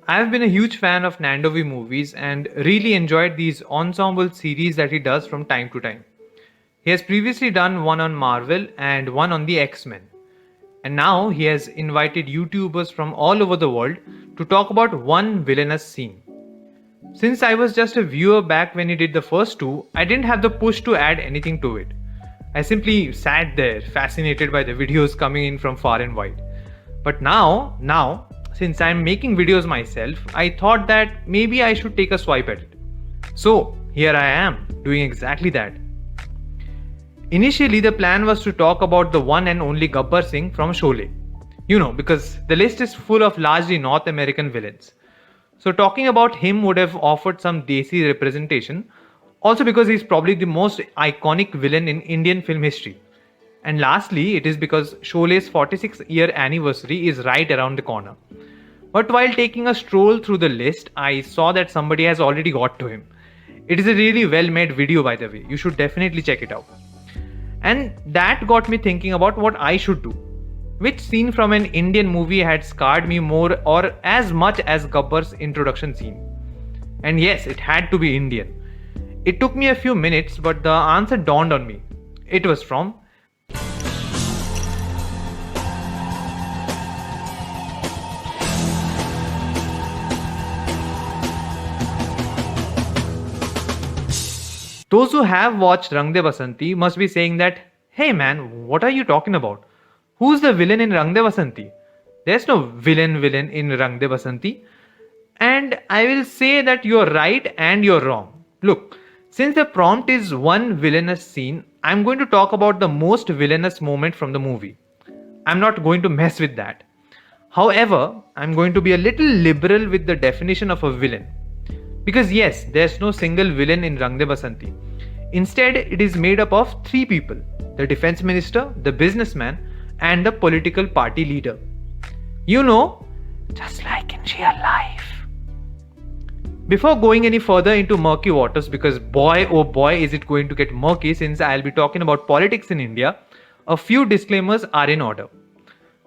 I've been a huge fan of Nando V movies and really enjoyed these ensemble series that he does from time to time. He has previously done one on Marvel and one on the X-Men. And now he has invited YouTubers from all over the world to talk about one villainous scene. Since I was just a viewer back when he did the first two, I didn't have the push to add anything to it. I simply sat there, fascinated by the videos coming in from far and wide. But now, since I'm making videos myself, I thought that maybe I should take a swipe at it. So, here I am, doing exactly that. Initially, the plan was to talk about the one and only Gabbar Singh from Sholay. Because the list is full of largely North American villains. So, talking about him would have offered some Desi representation, also because he's probably the most iconic villain in Indian film history. And lastly, it is because Sholay's 46th year anniversary is right around the corner. But while taking a stroll through the list, I saw that somebody has already got to him. It is a really well made video, by the way. You should definitely check it out. And that got me thinking about what I should do. Which scene from an Indian movie had scarred me more or as much as Gabbar's introduction scene? And yes, it had to be Indian. It took me a few minutes, but the answer dawned on me. It was from those who have watched Rang De Basanti must be saying that, hey man, what are you talking about? Who's the villain in Rang De Basanti? There's no villain in Rang De Basanti. And I will say that you're right and you're wrong. Look, since the prompt is one villainous scene, I'm going to talk about the most villainous moment from the movie. I'm not going to mess with that. However, I'm going to be a little liberal with the definition of a villain. Because yes, there's no single villain in Rang De Basanti. Instead, it is made up of three people: the defense minister, the businessman, and the political party leader. Just like in real life. Before going any further into murky waters, because boy oh boy is it going to get murky since I'll be talking about politics in India, a few disclaimers are in order.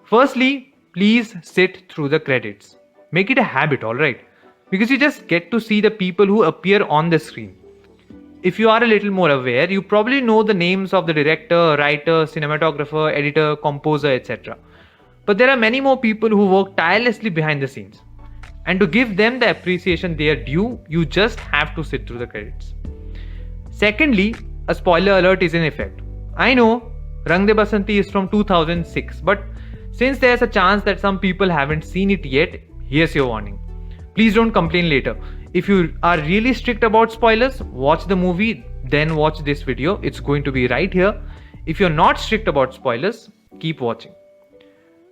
Firstly, please sit through the credits. Make it a habit, alright? Because you just get to see the people who appear on the screen. If you are a little more aware, you probably know the names of the director, writer, cinematographer, editor, composer, etc. But there are many more people who work tirelessly behind the scenes. And to give them the appreciation they are due, you just have to sit through the credits. Secondly, a spoiler alert is in effect. I know Rang De Basanti is from 2006, but since there's a chance that some people haven't seen it yet, here's your warning. Please don't complain later. If you are really strict about spoilers, watch the movie, then watch this video. It's going to be right here. If you're not strict about spoilers, keep watching.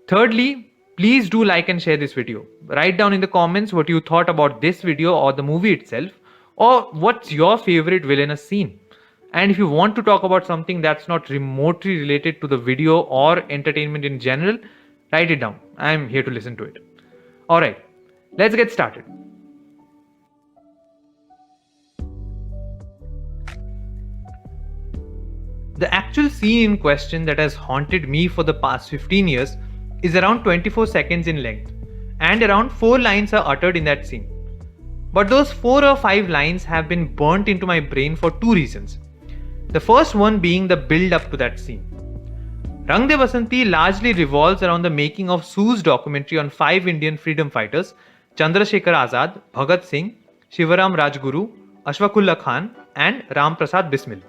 Thirdly, please do like and share this video. Write down in the comments what you thought about this video or the movie itself, or what's your favorite villainous scene. And if you want to talk about something that's not remotely related to the video or entertainment in general, write it down. I'm here to listen to it. Alright. Let's get started. The actual scene in question that has haunted me for the past 15 years is around 24 seconds in length, and around 4 lines are uttered in that scene. But those 4 or 5 lines have been burnt into my brain for 2 reasons. The first one being the build up to that scene. Rang De Basanti largely revolves around the making of Sue's documentary on 5 Indian freedom fighters: Chandrasekhar Azad, Bhagat Singh, Shivaram Rajguru, Ashfaqullah Khan, and Ram Prasad Bismil,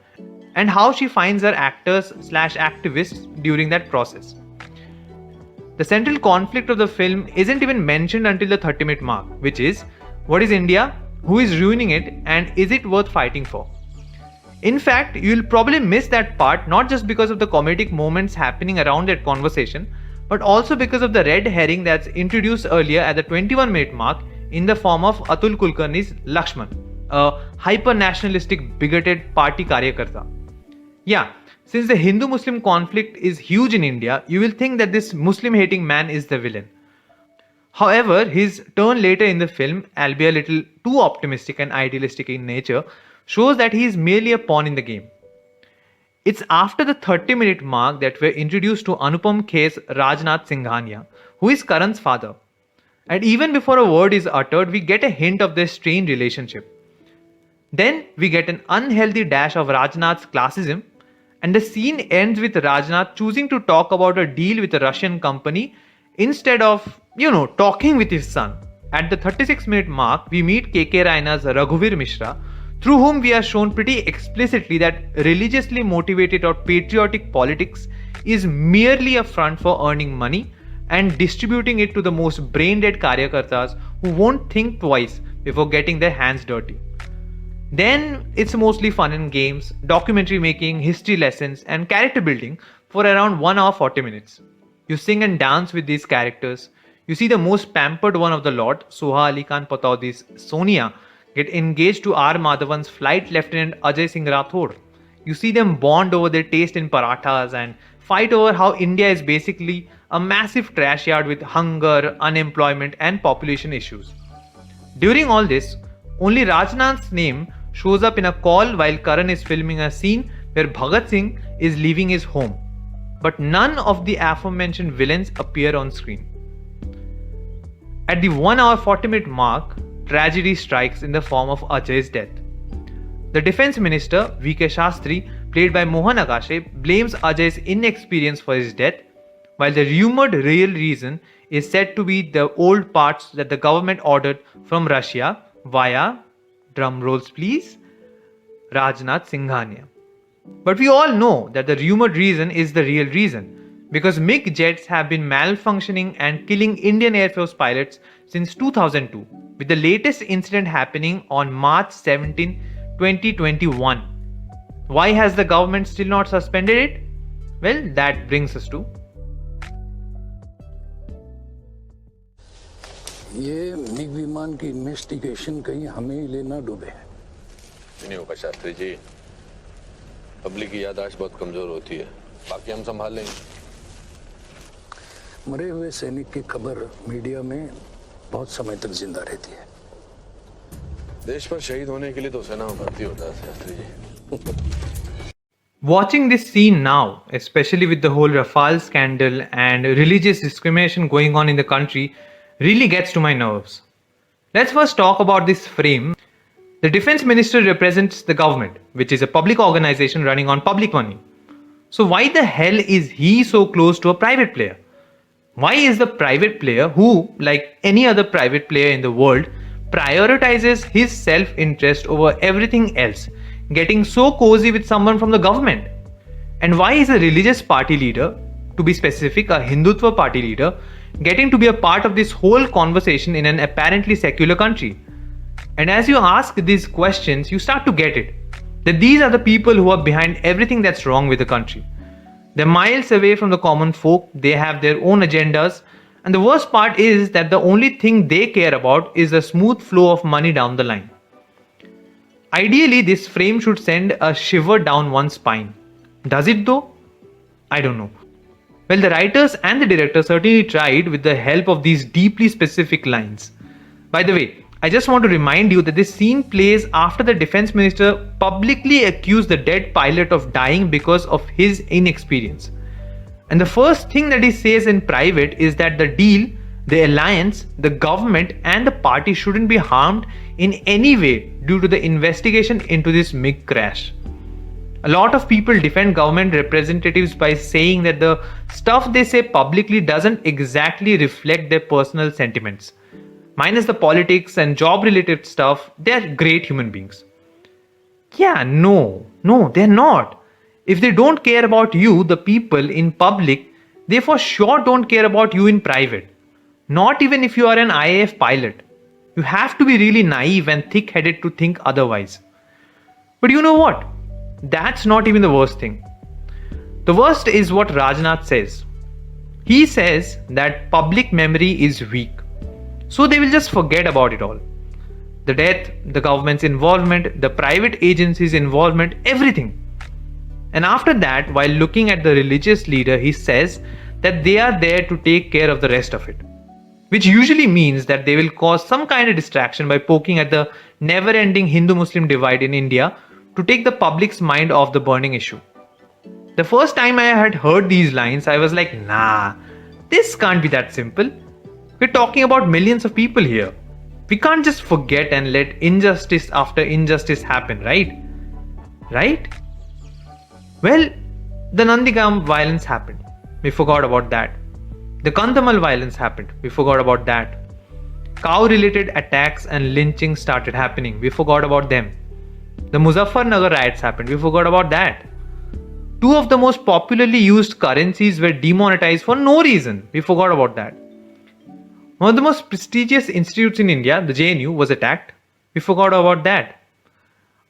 and how she finds her actors/activists during that process. The central conflict of the film isn't even mentioned until the 30-minute mark, which is, what is India, who is ruining it, and is it worth fighting for? In fact, you'll probably miss that part not just because of the comedic moments happening around that conversation, but also because of the red herring that's introduced earlier at the 21-minute mark in the form of Atul Kulkarni's Lakshman, a hyper-nationalistic, bigoted party karyakarta. Yeah, since the Hindu-Muslim conflict is huge in India, you will think that this Muslim-hating man is the villain. However, his turn later in the film, albeit a little too optimistic and idealistic in nature, shows that he is merely a pawn in the game. It's after the 30-minute mark that we're introduced to Anupam Kher's Rajnath Singhania, who is Karan's father. And even before a word is uttered, we get a hint of their strained relationship. Then we get an unhealthy dash of Rajnath's classism, and the scene ends with Rajnath choosing to talk about a deal with a Russian company instead of, talking with his son. At the 36-minute mark, we meet KK Raina's Raghuvir Mishra, through whom we are shown pretty explicitly that religiously motivated or patriotic politics is merely a front for earning money and distributing it to the most brain-dead karyakartas who won't think twice before getting their hands dirty. Then it's mostly fun and games, documentary making, history lessons, and character building for around 1 hour 40 minutes. You sing and dance with these characters. You see the most pampered one of the lot, Soha Ali Khan Pataudi's Sonia, get engaged to R. Madhavan's Flight Lieutenant Ajay Singh Rathod. You see them bond over their taste in parathas and fight over how India is basically a massive trash yard with hunger, unemployment, and population issues. During all this, only Rajnath's name shows up in a call while Karan is filming a scene where Bhagat Singh is leaving his home. But none of the aforementioned villains appear on screen. At the 1 hour 40-minute mark, tragedy strikes in the form of Ajay's death. The defense minister, V.K. Shastri, played by Mohan Agashe, blames Ajay's inexperience for his death, while the rumored real reason is said to be the old parts that the government ordered from Russia via, drum rolls please, Rajnath Singhania. But we all know that the rumored reason is the real reason, because MiG jets have been malfunctioning and killing Indian Air Force pilots since 2002, with the latest incident happening on March 17, 2021. Why has the government still not suspended it? Well, that brings us to ये MiG विमान की investigation कहीं हमें लेना डूबे नहीं होगा Shastri ji. Public की याददाश्त बहुत कमजोर होती है, बाकी हम संभाल लेंगे। मरे हुए सैनिक की खबर मीडिया में बहुत समय तक जिंदा रहती है। देश पर शहीद होने के लिए तो सेना में भर्ती होता है Shastri ji. Watching this scene now, especially with the whole Rafale scandal and religious discrimination going on in the country, really gets to my nerves. Let's first talk about this frame. The defense minister represents the government, which is a public organization running on public money. So why the hell is he so close to a private player? Why is the private player who, like any other private player in the world, prioritizes his self-interest over everything else, getting so cozy with someone from the government? And why is a religious party leader, to be specific, a Hindutva party leader, getting to be a part of this whole conversation in an apparently secular country? And as you ask these questions, you start to get it. That these are the people who are behind everything that's wrong with the country. They're miles away from the common folk, they have their own agendas, and the worst part is that the only thing they care about is the smooth flow of money down the line. Ideally, this frame should send a shiver down one's spine. Does it though? I don't know. Well, the writers and the director certainly tried with the help of these deeply specific lines. By the way, I just want to remind you that this scene plays after the defense minister publicly accused the dead pilot of dying because of his inexperience. And the first thing that he says in private is that the deal, the alliance, the government and the party shouldn't be harmed in any way due to the investigation into this MiG crash. A lot of people defend government representatives by saying that the stuff they say publicly doesn't exactly reflect their personal sentiments. Minus the politics and job related stuff, they're great human beings. Yeah, no, they're not. If they don't care about you, the people in public, they for sure don't care about you in private. Not even if you are an IAF pilot. You have to be really naive and thick-headed to think otherwise. But you know what? That's not even the worst thing. The worst is what Rajnath says. He says that public memory is weak. So they will just forget about it all. The death, the government's involvement, the private agency's involvement, everything. And after that, while looking at the religious leader, he says that they are there to take care of the rest of it. Which usually means that they will cause some kind of distraction by poking at the never-ending Hindu-Muslim divide in India to take the public's mind off the burning issue. The first time I had heard these lines, I was like, nah, this can't be that simple. We're talking about millions of people here. We can't just forget and let injustice after injustice happen, right? Right? Well, the Nandigam violence happened. We forgot about that. The Kandhamal violence happened. We forgot about that. Cow-related attacks and lynching started happening. We forgot about them. The Muzaffarnagar riots happened. We forgot about that. Two of the most popularly used currencies were demonetized for no reason. We forgot about that. One of the most prestigious institutes in India, the JNU, was attacked. We forgot about that.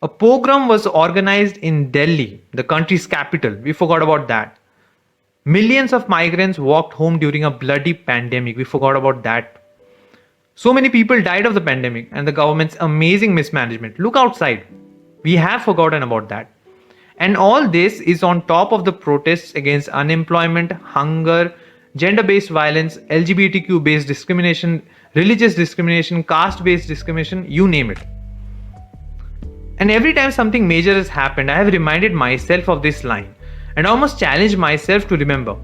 A pogrom was organized in Delhi, the country's capital. We forgot about that. Millions of migrants walked home during a bloody pandemic. We forgot about that. So many people died of the pandemic and the government's amazing mismanagement. Look outside. We have forgotten about that. And all this is on top of the protests against unemployment, hunger, gender-based violence, LGBTQ-based discrimination, religious discrimination, caste-based discrimination, you name it. And every time something major has happened, I have reminded myself of this line and almost challenged myself to remember.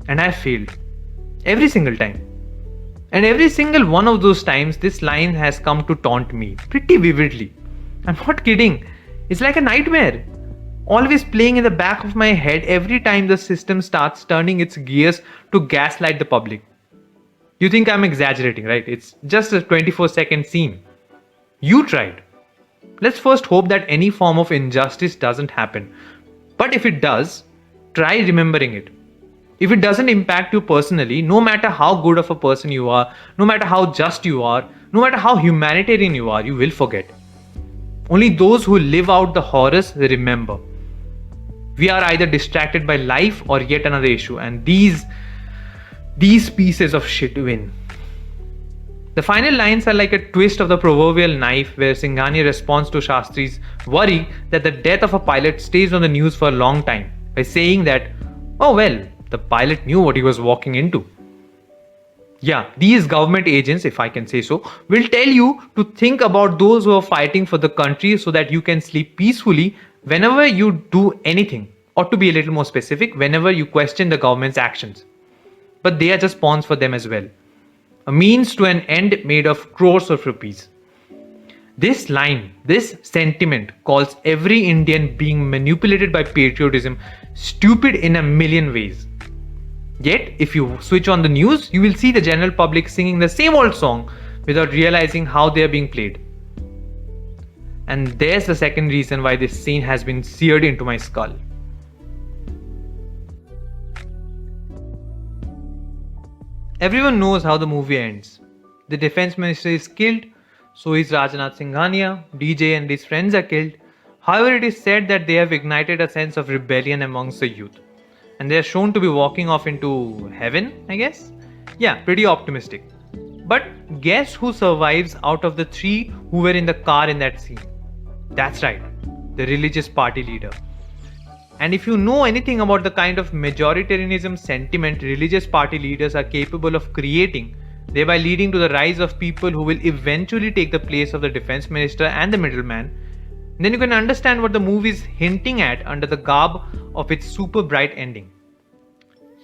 And I have failed. Every single time. And every single one of those times, this line has come to taunt me pretty vividly. I'm not kidding. It's like a nightmare. Always playing in the back of my head every time the system starts turning its gears to gaslight the public. You think I'm exaggerating, right? It's just a 24-second scene. You tried. Let's first hope that any form of injustice doesn't happen. But if it does, try remembering it. If it doesn't impact you personally, no matter how good of a person you are, no matter how just you are, no matter how humanitarian you are, you will forget. Only those who live out the horrors remember. We are either distracted by life or yet another issue, and these pieces of shit win. The final lines are like a twist of the proverbial knife where Singhania responds to Shastri's worry that the death of a pilot stays on the news for a long time by saying that, oh well, the pilot knew what he was walking into. Yeah, these government agents, if I can say so, will tell you to think about those who are fighting for the country so that you can sleep peacefully whenever you do anything, or to be a little more specific, whenever you question the government's actions. But they are just pawns for them as well. A means to an end made of crores of rupees. This line, this sentiment calls every Indian being manipulated by patriotism stupid in a million ways. Yet, if you switch on the news, you will see the general public singing the same old song without realizing how they are being played. And there's the second reason why this scene has been seared into my skull. Everyone knows how the movie ends. The defense minister is killed, so is Rajnath Singhania, DJ and his friends are killed. However, it is said that they have ignited a sense of rebellion amongst the youth. And they are shown to be walking off into heaven, I guess? Yeah, pretty optimistic. But guess who survives out of the three who were in the car in that scene? That's right, the religious party leader. And if you know anything about the kind of majoritarianism sentiment religious party leaders are capable of creating, thereby leading to the rise of people who will eventually take the place of the defense minister and the middleman, then you can understand what the movie is hinting at under the garb of its super bright ending.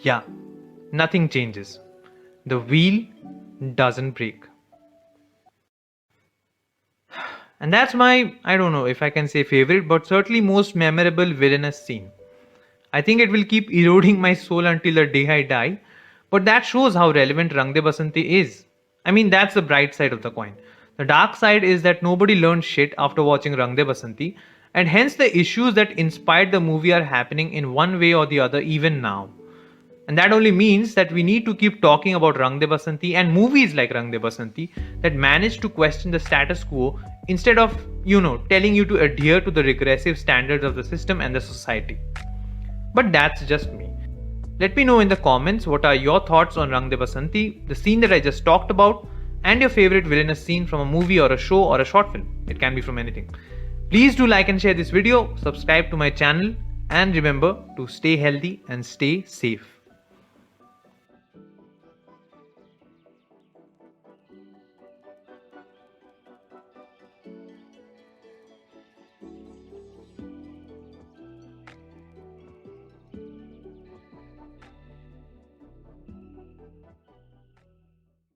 Yeah, nothing changes. The wheel doesn't break. And that's my, I don't know if I can say favorite, but certainly most memorable villainous scene. I think it will keep eroding my soul until the day I die, but that shows how relevant Rang De Basanti is. I mean, that's the bright side of the coin. The dark side is that nobody learned shit after watching Rang De Basanti, and hence the issues that inspired the movie are happening in one way or the other even now. And that only means that we need to keep talking about Rang De Basanti and movies like Rang De Basanti that manage to question the status quo instead of, telling you to adhere to the regressive standards of the system and the society. But that's just me. Let me know in the comments what are your thoughts on Rang De Basanti, the scene that I just talked about, and your favorite villainous scene from a movie or a show or a short film. It can be from anything. Please do like and share this video, subscribe to my channel, and remember to stay healthy and stay safe.